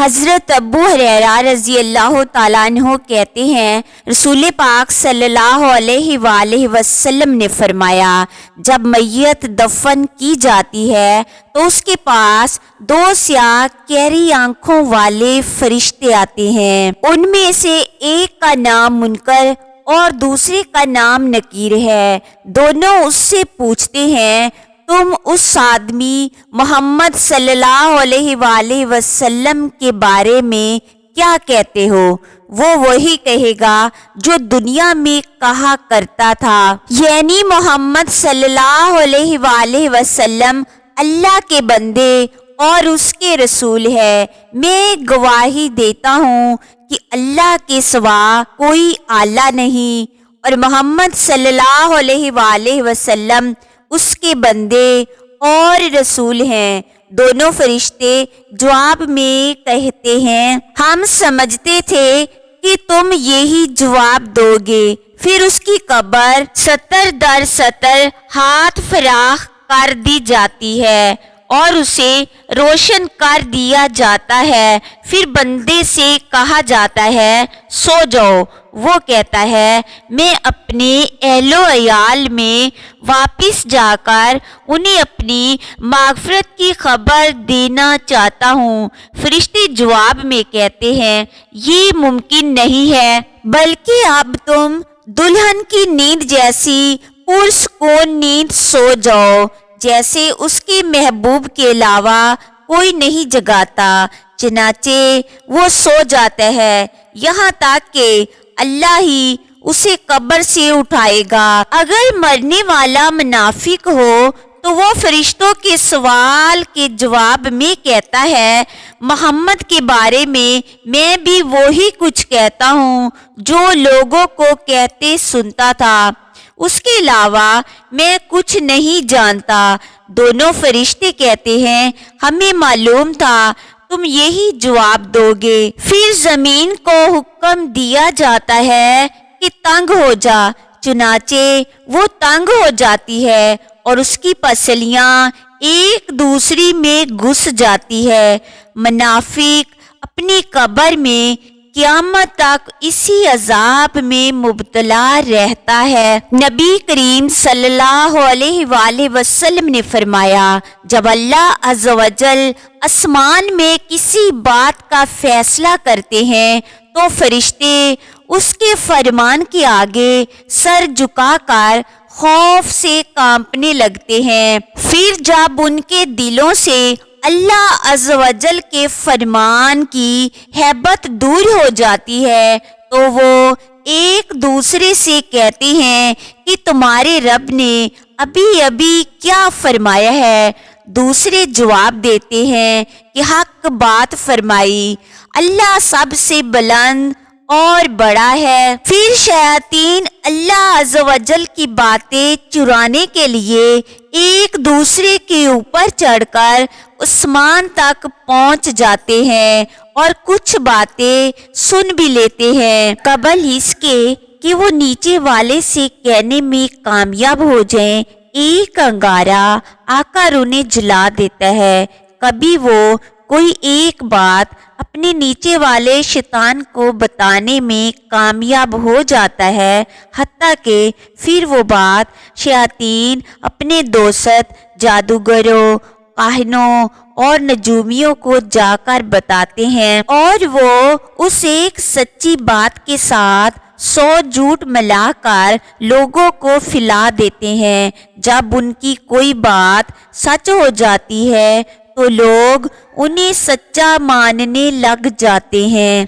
حضرت ابو ہریرہ رضی اللہ تعالیٰ عنہ کہتے ہیں رسول پاک صلی اللہ علیہ وآلہ وسلم نے فرمایا جب میت دفن کی جاتی ہے تو اس کے پاس دو سیاہ گہری آنکھوں والے فرشتے آتے ہیں۔ ان میں سے ایک کا نام منکر اور دوسرے کا نام نکیر ہے۔ دونوں اس سے پوچھتے ہیں تم اس آدمی محمد صلی اللہ علیہ وآلہ وسلم کے بارے میں کیا کہتے ہو؟ وہ وہی کہے گا جو دنیا میں کہا کرتا تھا، یعنی محمد صلی اللہ علیہ وآلہ وسلم اللہ کے بندے اور اس کے رسول ہے۔ میں گواہی دیتا ہوں کہ اللہ کے سوا کوئی الہ نہیں اور محمد صلی اللہ علیہ وآلہ وسلم اس کے بندے اور رسول ہیں۔ دونوں فرشتے جواب میں کہتے ہیں ہم سمجھتے تھے کہ تم یہی جواب دو گے۔ پھر اس کی قبر سطر در سطر ہاتھ فراخ کر دی جاتی ہے اور اسے روشن کر دیا جاتا ہے۔ پھر بندے سے کہا جاتا ہے سو جاؤ۔ وہ کہتا ہے میں اپنے اہل و عیال میں واپس جا کر انہیں اپنی مغفرت کی خبر دینا چاہتا ہوں۔ فرشتے جواب میں کہتے ہیں یہ ممکن نہیں ہے، بلکہ اب تم دلہن کی نیند جیسی پرسکون نیند سو جاؤ جیسے اس کے محبوب کے علاوہ کوئی نہیں جگاتا۔ چنانچہ وہ سو جاتا ہے یہاں تک کہ اللہ ہی اسے قبر سے اٹھائے گا۔ اگر مرنے والا منافق ہو تو وہ فرشتوں کے سوال کے جواب میں کہتا ہے محمد کے بارے میں بھی وہی کچھ کہتا ہوں جو لوگوں کو کہتے سنتا تھا، اس کے علاوہ میں کچھ نہیں جانتا۔ دونوں فرشتے کہتے ہیں ہمیں معلوم تھا تم یہی جواب دو گے۔ پھر زمین کو حکم دیا جاتا ہے کہ تنگ ہو جا، چنانچہ وہ تنگ ہو جاتی ہے اور اس کی پسلیاں ایک دوسری میں گھس جاتی ہے۔ منافق اپنی قبر میں قیامت تک اسی عذاب میں مبتلا رہتا ہے۔ نبی کریم صلی اللہ علیہ وآلہ وسلم نے فرمایا جب اللہ عز و جل آسمان میں کسی بات کا فیصلہ کرتے ہیں تو فرشتے اس کے فرمان کے آگے سر جھکا کر خوف سے کانپنے لگتے ہیں۔ پھر جب ان کے دلوں سے اللہ عز و جل کے فرمان کی ہیبت دور ہو جاتی ہے تو وہ ایک دوسرے سے کہتے ہیں کہ تمہارے رب نے ابھی ابھی کیا فرمایا ہے؟ دوسرے جواب دیتے ہیں کہ حق بات فرمائی، اللہ سب سے بلند اور بڑا ہے۔ پھر شیاطین اللہ عز و جل کی باتیں چرانے کے لیے ایک دوسرے کے اوپر چڑھ کر آسمان تک پہنچ جاتے ہیں اور کچھ باتیں سن بھی لیتے ہیں قبل اس کے کہ وہ نیچے والے سے کہنے میں کامیاب ہو جائیں۔ ایک انگارہ آ کر انہیں جلا دیتا ہے۔ کبھی وہ کوئی ایک بات اپنے نیچے والے شیطان کو بتانے میں کامیاب ہو جاتا ہے، حتیٰ کہ پھر وہ بات شیاطین اپنے دوست جادوگروں، کاہنوں اور نجومیوں کو جا کر بتاتے ہیں اور وہ اس ایک سچی بات کے ساتھ 100 جھوٹ ملا کر لوگوں کو پھیلا دیتے ہیں۔ جب ان کی کوئی بات سچ ہو جاتی ہے تو لوگ انہیں سچا ماننے لگ جاتے ہیں۔